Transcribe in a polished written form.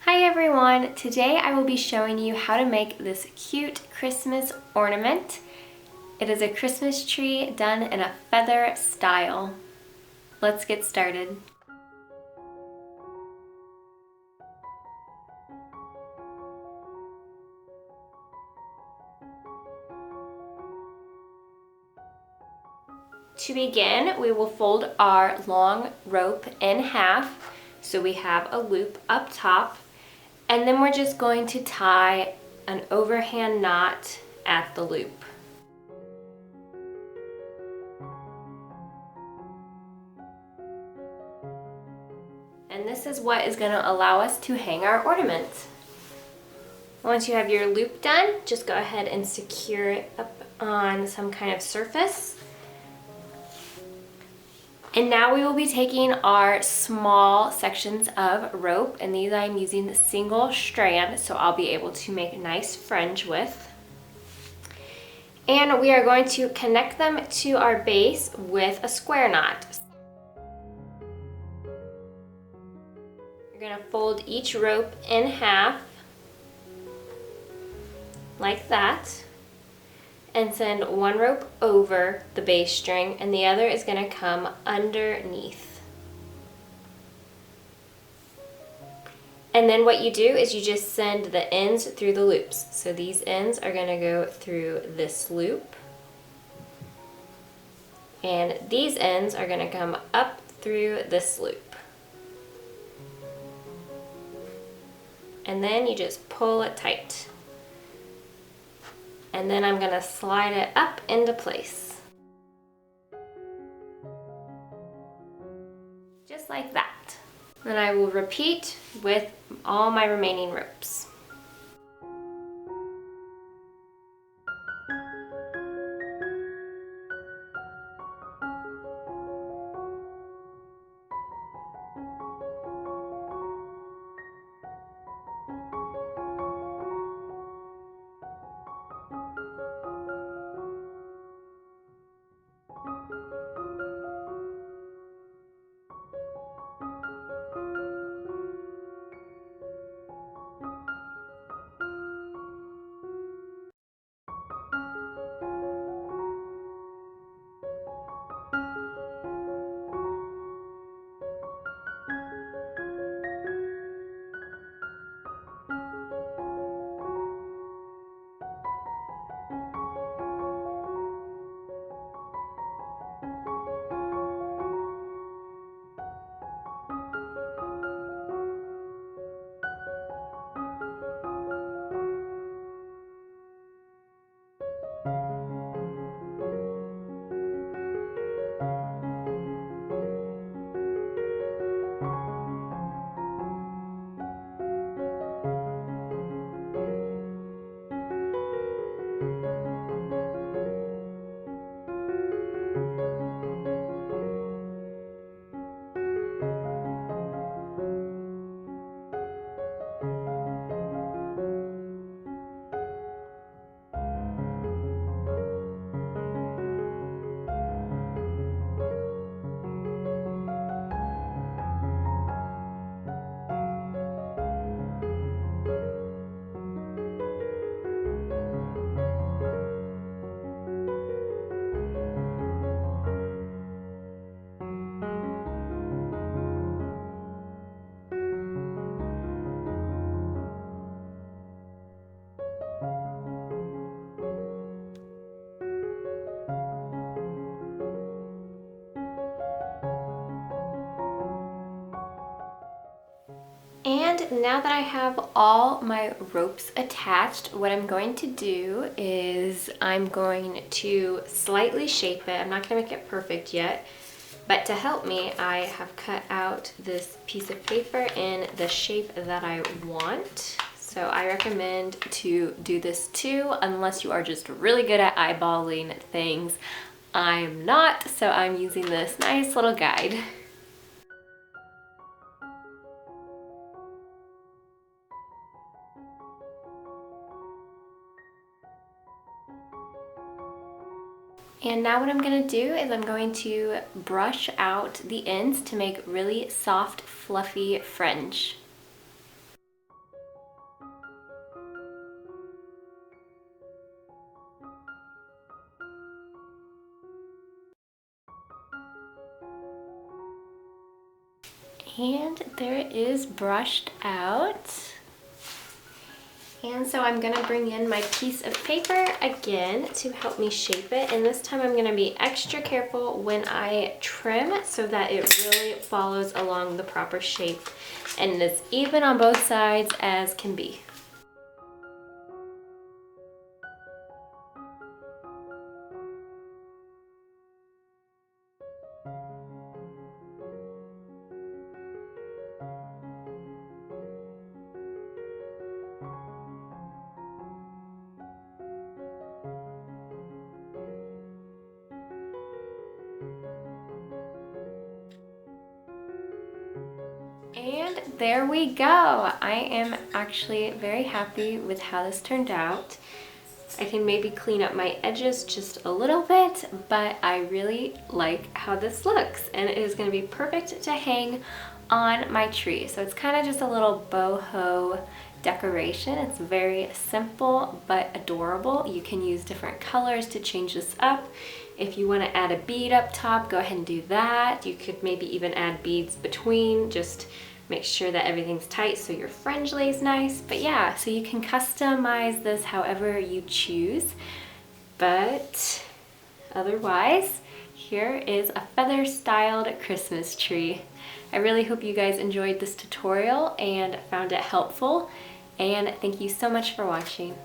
Hi everyone! Today I will be showing you how to make this cute Christmas ornament. It is a Christmas tree done in a feather style. Let's get started. To begin, we will fold our long rope in half so we have a loop up top, and then we're just going to tie an overhand knot at the loop. And this is what is going to allow us to hang our ornament. Once you have your loop done, just go ahead and secure it up on some kind of surface. And now we will be taking our small sections of rope, and these I'm using the single strand, so I'll be able to make a nice fringe with. And we are going to connect them to our base with a square knot. You're going to fold each rope in half, like that, and send one rope over the base string and the other is going to come underneath. And then what you do is you just send the ends through the loops. So these ends are going to go through this loop, and these ends are going to come up through this loop. And then you just pull it tight. And then I'm going to slide it up into place. Just like that. Then I will repeat with all my remaining ropes. And now that I have all my ropes attached, what I'm going to do is I'm going to slightly shape it. I'm not going to make it perfect yet, but to help me, I have cut out this piece of paper in the shape that I want. So I recommend to do this too, unless you are just really good at eyeballing things. I'm not, so I'm using this nice little guide. And now what I'm going to do is I'm going to brush out the ends to make really soft, fluffy fringe. And there it is brushed out. And so I'm gonna bring in my piece of paper again to help me shape it. And this time I'm gonna be extra careful when I trim so that it really follows along the proper shape and is even on both sides as can be. And there we go. I am actually very happy with how this turned out. I can maybe clean up my edges just a little bit, but I really like how this looks, and it is going to be perfect to hang on my tree. So it's kind of just a little boho decoration. It's very simple but adorable. You can use different colors to change this up. If you want to add a bead up top, go ahead and do that. You could maybe even add beads between, just make sure that everything's tight so your fringe lays nice. But yeah, so you can customize this however you choose. But otherwise, here is a feather styled Christmas tree. I really hope you guys enjoyed this tutorial and found it helpful. And thank you so much for watching.